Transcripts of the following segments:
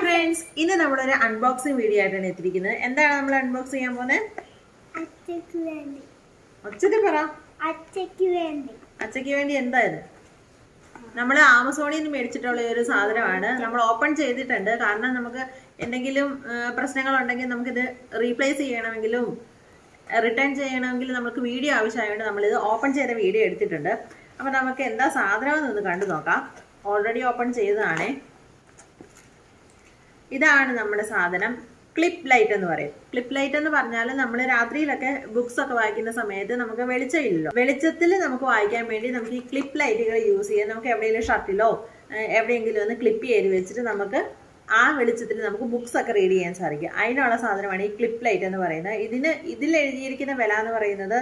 Friends, ഇന്ന് നമ്മളൊരു unboxing video ആയിട്ടാണ് എത്തിയിരിക്കുന്നത്. എന്താണ് നമ്മൾ അൺബോക്സ് ചെയ്യാൻ പോകുന്നത്? ഒച്ചത്തിൽ പറ. അച്ഛക്ക് വേണ്ടി എന്തായത്? നമ്മൾ ആമസോണിൽ നിന്ന് മേടിച്ചിട്ടുള്ള ഒരു സാധനമാണ്. നമ്മൾ ഓപ്പൺ ചെയ്തിട്ടുണ്ട്. കാരണം നമുക്ക് എന്തെങ്കിലും പ്രശ്നങ്ങളുണ്ടെങ്കിൽ നമുക്കിത് റീപ്ലേസ് ചെയ്യണമെങ്കിലും റിട്ടേൺ ചെയ്യണമെങ്കിലും നമുക്ക് വീഡിയോ ആവശ്യമായതുകൊണ്ട് നമ്മളിത് ഓപ്പൺ ചെയ്ത വീഡിയോ എടുത്തിട്ടുണ്ട്. അപ്പോൾ നമുക്ക് എന്താ സാധനം എന്നൊന്ന് കണ്ടു നോക്കാം. ഓൾറെഡി ഓപ്പൺ ചെയ്തതാണേ. ഇതാണ് നമ്മുടെ സാധനം. ക്ലിപ്പ് ലൈറ്റ് എന്ന് പറയും. ക്ലിപ്പ് ലൈറ്റ് എന്ന് പറഞ്ഞാൽ നമ്മൾ രാത്രിയിലൊക്കെ ബുക്സ് ഒക്കെ വായിക്കുന്ന സമയത്ത് നമുക്ക് വെളിച്ചമില്ലല്ലോ. വെളിച്ചത്തിൽ നമുക്ക് വായിക്കാൻ വേണ്ടി നമുക്ക് ഈ ക്ലിപ്പ് ലൈറ്റുകൾ യൂസ് ചെയ്യാം. നമുക്ക് എവിടെയെങ്കിലും ഷർട്ടിലോ എവിടെയെങ്കിലും ഒന്ന് ക്ലിപ്പ് ചെയ്ത് വെച്ചിട്ട് നമുക്ക് ആ വെളിച്ചത്തിൽ നമുക്ക് ബുക്സ് ഒക്കെ റീഡ് ചെയ്യാൻ സാധിക്കും. അതിനുള്ള സാധനമാണ് ഈ ക്ലിപ്പ് ലൈറ്റ് എന്ന് പറയുന്നത്. ഇതിൽ എഴുതിയിരിക്കുന്ന വില എന്ന് പറയുന്നത്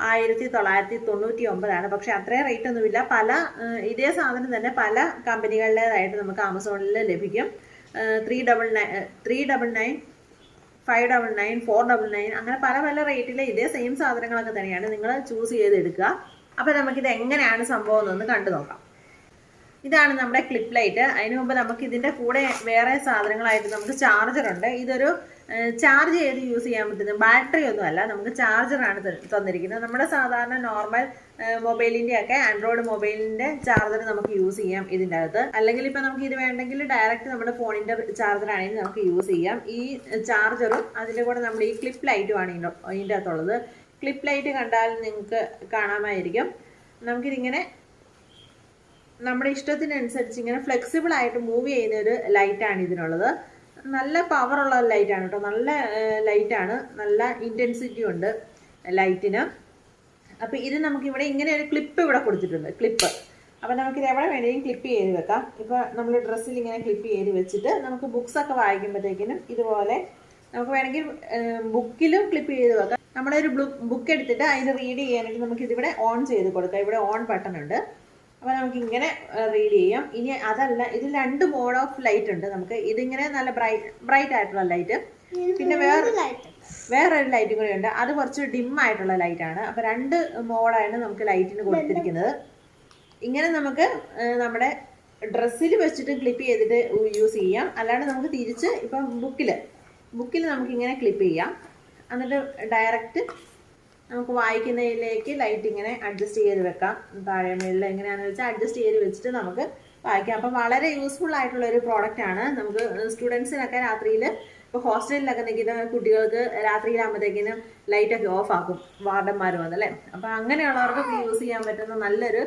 1999. പക്ഷെ അത്രയും റേറ്റ് ഒന്നുമില്ല. ഇതേ സാധനം തന്നെ പല കമ്പനികളുടേതായിട്ട് നമുക്ക് ആമസോണിൽ ലഭിക്കും. 399, 599, 499 അങ്ങനെ പല പല റേറ്റിലെ ഇതേ സെയിം സാധനങ്ങളൊക്കെ തന്നെയാണ്. നിങ്ങൾ ചൂസ് ചെയ്തെടുക്കുക. അപ്പോൾ നമുക്കിത് എങ്ങനെയാണ് സംഭവം എന്നൊന്ന് കണ്ടു നോക്കാം. ഇതാണ് നമ്മുടെ ക്ലിപ്പ് ലൈറ്റ്. അതിന് മുമ്പ് നമുക്ക് ഇതിൻ്റെ കൂടെ വേറെ സാധനങ്ങളായിട്ട് നമുക്ക് ചാർജറുണ്ട്. ഇതൊരു ചാർജ് ചെയ്ത് യൂസ് ചെയ്യാൻ പറ്റുന്ന ബാറ്ററി ഒന്നുമല്ല, നമുക്ക് ചാർജറാണ് തന്നിരിക്കുന്നത്. നമ്മുടെ സാധാരണ നോർമൽ മൊബൈലിൻ്റെ ഒക്കെ ആൻഡ്രോയിഡ് മൊബൈലിൻ്റെ ചാർജർ നമുക്ക് യൂസ് ചെയ്യാം ഇതിൻ്റെ അകത്ത്. അല്ലെങ്കിൽ ഇപ്പം നമുക്ക് ഇത് വേണ്ടെങ്കിൽ ഡയറക്റ്റ് നമ്മുടെ ഫോണിൻ്റെ ചാർജറാണെങ്കിൽ നമുക്ക് യൂസ് ചെയ്യാം. ഈ ചാർജറും അതിൻ്റെ കൂടെ നമ്മുടെ ഈ ക്ലിപ്പ് ലൈറ്റുമാണ് ഇതിൻ്റെ അകത്തുള്ളത്. ക്ലിപ്പ് ലൈറ്റ് കണ്ടാൽ നിങ്ങൾക്ക് കാണാമായിരിക്കും. നമുക്കിതിങ്ങനെ നമ്മുടെ ഇഷ്ടത്തിനനുസരിച്ച് ഇങ്ങനെ ഫ്ലെക്സിബിൾ ആയിട്ട് മൂവ് ചെയ്യുന്ന ഒരു ലൈറ്റാണ് ഇതിനുള്ളത്. നല്ല പവറുള്ള ലൈറ്റാണ് കേട്ടോ. നല്ല ലൈറ്റാണ്, നല്ല ഇൻറ്റൻസിറ്റി ഉണ്ട് ലൈറ്റിന്. അപ്പോൾ ഇത് നമുക്കിവിടെ ഇങ്ങനെ ഒരു ക്ലിപ്പ് ഇവിടെ കൊടുത്തിട്ടുണ്ട്. ക്ലിപ്പ്. അപ്പോൾ നമുക്കിത് എവിടെ വേണമെങ്കിലും ക്ലിപ്പ് ചെയ്ത് വെക്കാം. ഇപ്പോൾ നമ്മൾ ഡ്രസ്സിൽ ഇങ്ങനെ ക്ലിപ്പ് ചെയ്ത് വെച്ചിട്ട് നമുക്ക് ബുക്സൊക്കെ വായിക്കുമ്പോഴത്തേക്കിനും ഇതുപോലെ നമുക്ക് വേണമെങ്കിൽ ബുക്കിലും ക്ലിപ്പ് ചെയ്ത് വെക്കാം. നമ്മളൊരു ബുക്ക് എടുത്തിട്ട് അതിന് റീഡ് ചെയ്യാനായിട്ട് നമുക്കിതിവിടെ ഓൺ ചെയ്ത് കൊടുക്കാം. ഇവിടെ ഓൺ ബട്ടൺ ഉണ്ട്. അപ്പോൾ നമുക്ക് ഇങ്ങനെ റീഡ് ചെയ്യാം. ഇനി അതല്ല, ഇതിൽ 2 മോഡ് ഓഫ് ലൈറ്റ് ഉണ്ട്. നമുക്ക് ഇതിങ്ങനെ നല്ല ബ്രൈറ്റ് ആയിട്ടുള്ള ലൈറ്റ്, പിന്നെ വേറൊരു ലൈറ്റും കൂടി ഉണ്ട്. അത് കുറച്ച് ഡിം ആയിട്ടുള്ള ലൈറ്റാണ്. അപ്പോൾ 2 മോഡാണ് നമുക്ക് ലൈറ്റിന് കൊടുത്തിരിക്കുന്നത്. ഇങ്ങനെ നമുക്ക് നമ്മുടെ ഡ്രസ്സിൽ വെച്ചിട്ട് ക്ലിപ്പ് ചെയ്തിട്ട് യൂസ് ചെയ്യാം. അല്ലാണ്ട് നമുക്ക് തിരിച്ച് ഇപ്പം ബുക്കിൽ നമുക്കിങ്ങനെ ക്ലിപ്പ് ചെയ്യാം. എന്നിട്ട് ഡയറക്റ്റ് നമുക്ക് വായിക്കുന്നതിലേക്ക് ലൈറ്റ് ഇങ്ങനെ അഡ്ജസ്റ്റ് ചെയ്ത് വെക്കാം. താഴെ മേളിൽ എങ്ങനെയാണെന്ന് വെച്ചാൽ അഡ്ജസ്റ്റ് ചെയ്ത് വെച്ചിട്ട് നമുക്ക് വായിക്കാം. അപ്പം വളരെ യൂസ്ഫുൾ ആയിട്ടുള്ള ഒരു പ്രോഡക്റ്റാണ്. നമുക്ക് സ്റ്റുഡൻസിനൊക്കെ രാത്രിയിൽ ഇപ്പോൾ ഹോസ്റ്റലിലൊക്കെ നിൽക്കുന്ന കുട്ടികൾക്ക് രാത്രിയിലാകുമ്പോഴത്തേക്കിനും ലൈറ്റൊക്കെ ഓഫ് ആക്കും വാർഡന്മാർ വന്നല്ലേ. അപ്പോൾ അങ്ങനെയുള്ളവർക്ക് യൂസ് ചെയ്യാൻ പറ്റുന്ന നല്ലൊരു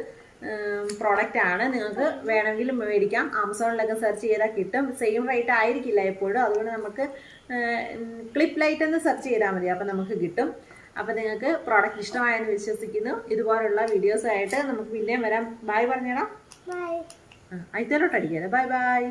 പ്രോഡക്റ്റാണ്. നിങ്ങൾക്ക് വേണമെങ്കിൽ മേടിക്കാം. ആമസോണിലൊക്കെ സെർച്ച് ചെയ്താൽ കിട്ടും. സെയിം റേറ്റ് ആയിരിക്കില്ല എപ്പോഴും. അതുകൊണ്ട് നമുക്ക് ക്ലിപ്പ് ലൈറ്റ് എന്ന് സെർച്ച് ചെയ്താൽ മതി. അപ്പോൾ നമുക്ക് കിട്ടും. അപ്പോൾ നിങ്ങൾക്ക് പ്രോഡക്റ്റ് ഇഷ്ടമായെന്ന് വിശ്വസിക്കുന്നു. ഇതുപോലുള്ള വീഡിയോസായിട്ട് നമുക്ക് പിന്നെയും വരാം. ബൈ പറഞ്ഞേടാ. അയത്തോട്ട് അടിക്കാതെ. Bye bye.